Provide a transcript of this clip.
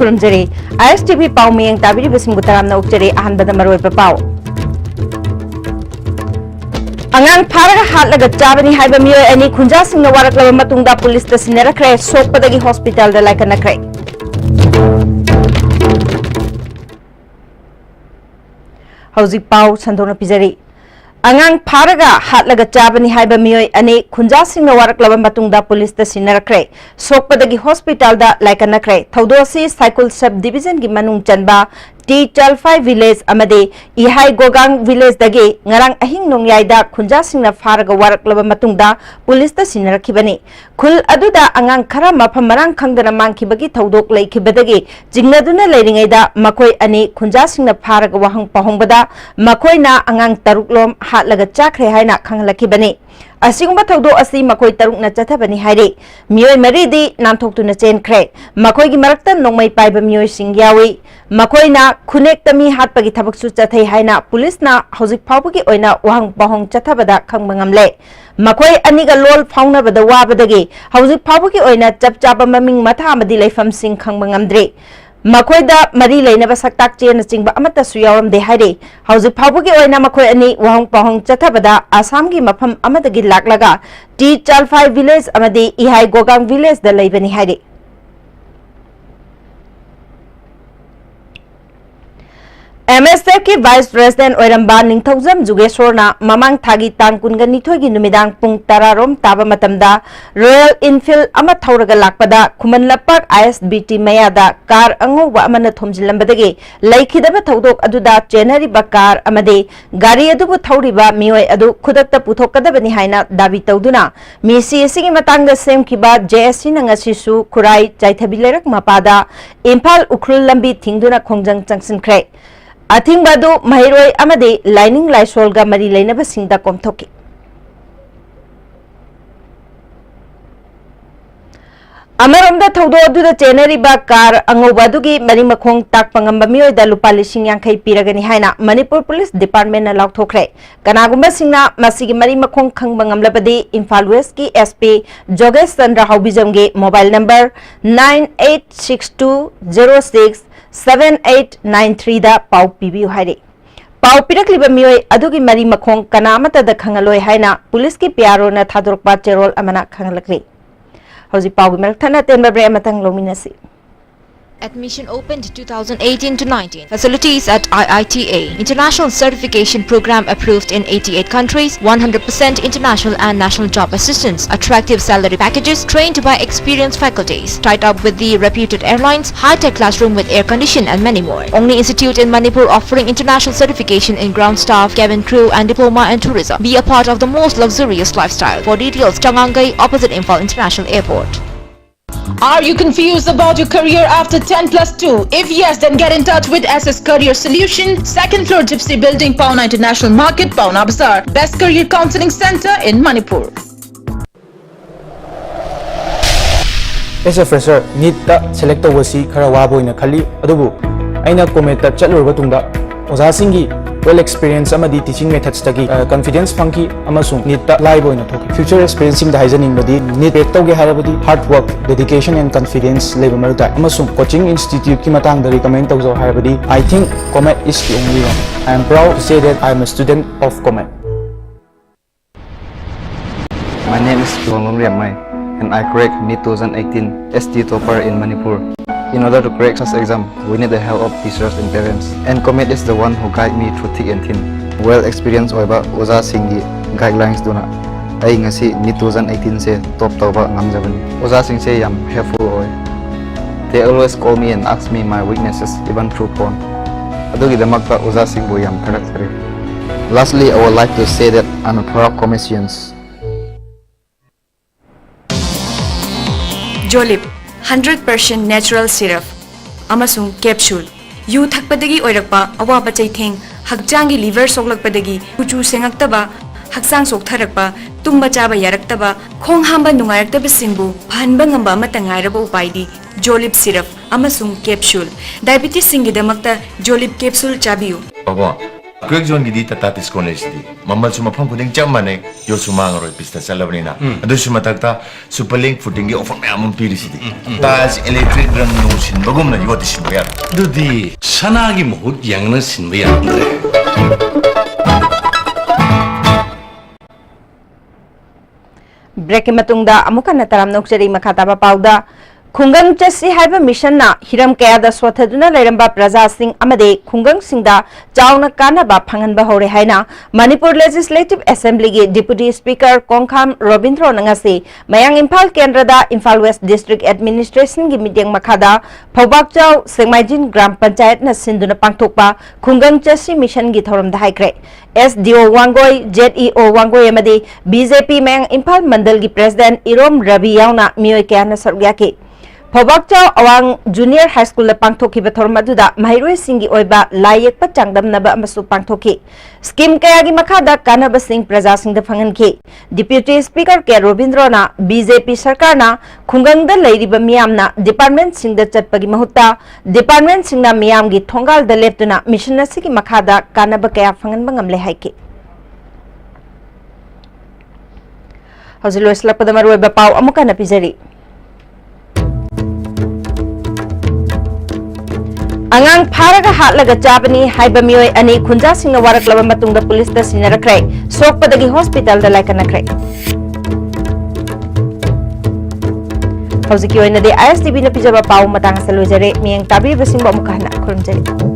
खुरुमजरी ISTV पाउ मियंग ताबिरी busing बुतारामना उक्चरी अहनबदा मरोय पाउ अंगांग फारगा हातलगा चाबनी हाइबा मियोय अनि खुंजासिंगना वारकलबा मतुंगदा पुलिस ता सिनरखरे सोकपदगी हॉस्पिटल दा लायकनखरे हौजिक पाउ संदोना पिजरी अंगांग फारगा हातलगा चाबनी हाइबा मियोय अनि खुंजासिंगना वारकलबा मतुंगदा पुलिस ता सिनरखरे सोकपदगी हॉस्पिटल दा लायकनखरे थौदोसी साइकल सब डिवीजन की मनुंग चनबा टी चलफाई विलेज अमदे इहाई गोगांग विलेज दगे ngarang ahing nongyai खुंजासिंगना फारगा वारकलबा मतुंगदा पुलिस ता सिनरखिबनी खुल अदुदा अंगांग खरा मफम मरांग खंगदना मांगखिबगी थौदोक लैखिबदगे जिंगनदुना लैरिङैदा मखोय अनि खुंजासिंगना फारगा वाहंग पहोंगबदा मखोयना अंगांग तरुकलोम हातलगा चाखरे हायना खंगलखिबनी असिगुंबा थौदो असि मखोय तरुकना चथबनी हायरे मियोय मरीदी नांथोक्तुना चेनखरे मखोयगी मरक्ता नोंमै पाइबा मियोय सिंग यावी मखोयना खुनेक्तमी हातपगी थबकसु चथै हायना पुलिसना हौजिक फावबगी ओइना वाहंग पहोंग चथबदा खंगबा ngamle मखोय अनिगा लोल फाउनबदा वाबदगे हौजिक फावबगी ओइना चपचापा ममिंग मथा अमदि लैफम सिंग खंगबा ngamdre मखोयदा मरी लेनबा सक्ताक चेन चिंगबा अमतसु यावरमदे हायरे हौजिक फावबगी ओइना मखोय अनि वाहंग पहोंग चथबदा आसामगी मफम अमदगी लाकलगा टी चलफाई विलेज अमदि इहाई गोगांग विलेज दा लैबनी हायरे MSF की वाइस प्रेसिडेंट ओइरंबा निंगथौजम जुगेश्वरना ममांग थागी तांग कुनगा निथोगी नुमिदांग पुंग तरारोम ताबा मतमदा रॉयल इनफील्ड अमा थौरगा लाकपदा खुमन लपक ISBT मयादा कार अंगोबा अमना थोमजिलंबदगे लैखिदबा थौदोक अदुदा चेनरिबा कार अमदे गाड़ी अदुबु थौरिबा मियोय अदु खुदक्ता पुथोकदबनी हायना दाबी तौदुना मिसी एसिगी मतंगदा सेमखिबा JSC नंगसिसु खुराई चाइथबिलेरक मपादा इम्फाल उखरुल लंबी थिंगदुना खोंजंग चंगसिनख्रे अथिंगबादु महिरोय अमदे लाइनिंग लाइसोलगा मरी लेनबसिंगदा कोमथोकी अमरमदा थौदो अदुदा चेनरिबा कार अंगोबादुगी मरी मखोंग ताकपंगंबा मियोयदा लुपा लिसिंग यांखै पिरगनी हायना मणिपुर पुलिस डिपार्टमेंट ना लाउथोखरे कनागुंबा सिंगना मसिगी मरी मखोंग खंगबा ngamlabadi इम्फाल वेस्ट की SP जोगेश चंद्र हाउबिजमगे मोबाइल नंबर 9862067893 दा पाउ पीबियु हायरे पाउ पिरकलिबा मियोय अदुगी मरी मखोंग कनामतदा खंगलोय हायना पुलिस की पियारो ना थादोरकबा चेरोल अमना खंगलखरे हौजी पाउगी मरकथना तेनबा ब्रे अमतंग लोमिनसी Admission opened 2018 to 19. Facilities at IITA. International certification program approved in 88 countries. 100% international and national job assistance. Attractive salary packages. Trained by experienced faculties. Tied up with the reputed airlines. High-tech classroom with air condition and many more. Only institute in Manipur offering international certification in ground staff, cabin crew and diploma in tourism. Be a part of the most luxurious lifestyle. For details, Changangai opposite Imphal International Airport. Are you confused about your career after 10+2? If yes, then get in touch with SS Career Solution, 2nd floor Gypsy Building, Pauna International Market, Pauna Bazaar. Best career counseling center in Manipur. As a fresher, need ta select wasi khara wabo ina khali adubu aina kometa chalurba tungda oza singi well experience amadi teaching methods tagi confidence funky amasung need ta live oina thoki future experiencing the hygienic body need to ge harabadi hard work dedication and confidence level marta amasung coaching institute ki matang da recommend tawjo harabadi I think Comet is the only one. I am proud to say that I am a student of Comet. My name is Longlong Riamai and I cracked NEET 2018 ST topper in Manipur. In order to crack such exam, we need the help of teachers and parents. And Comet is the one who guide me through thick and thin. Well experienced oiba oza singgi guidelines duna. Ai ngasi NEET 2018 se top tawba ngamjabani. Oza sing se yam helpful oi. They always call me and ask me my weaknesses even through phone. Adugi damakta oza sing bo yam tharakre. Lastly, I would like to say that I'm a proud Cometian. Jolip 100% natural syrup amasung capsule yu thakpadagi oirakpa awaba chaitheng hakjangi liver soklakpadagi kuchu sengaktaba haksang soktharakpa tumba chaba yaraktaba khong hamba nungairakta singbu phanba ngamba amata ngairaba upaidi Jolip syrup amasung capsule diabetes singidamakta Jolip capsule chabiyu baba Quick zone gidi tatatis college di. Mamal sumapang kuding chamane yo sumangaro pista salabnina. Ado sumatakta superlink footing gi offer mayamon pirisidi. Tas electric rang no sin bagum na yoti sin ya. 두디 산악이 못 양는 신부야 Break matungda amuka na taram noksari makataba pauda khungang chasi haiba mission na hiram kaya da swathaduna lairamba praja sing amade khungang singda chauna kana ba phangan ba hore haina Manipur Legislative Assembly gi Deputy Speaker Kongkham Robindro nangasi mayang Imphal Kendra da Imphal West District Administration gi meeting makhada Phobak Chau Sengmaijin Gram Panchayat na sinduna pangthokpa khungang chasi mission gi thoram da haikre SDO Wangoi ZEO Wangoi amade BJP mayang Imphal Mandal gi President Irom Rabi yauna miyoi kaya na sargyaki Phobak Chau Awang Junior High School la pangthoki ba thormaduda mairoi singi oiba layek pa changdamnaba amasu pangthoki scheme kaya gi makhada kanaba sing praja sing da phanganki Deputy Speaker K Robindro na BJP sarkar na khungang da leiriba miyam na department sing da chatpagi mahutta department sing na miyam gi thongal da leptuna mission na sigi makhada kanaba kaya phangan bangamle haiki Hausilois la padamaru ba pau amuka na pizari Angang pharaga hatlaga chabani haiba miyoi ani khunja singna waraklaba matungda police da sinarakrai sokpadagi hospital da laikanakrai Hausi ki oina de ISTV na pijaba pau matang sa lojare miyang tabi basing ba mukahna kurumjari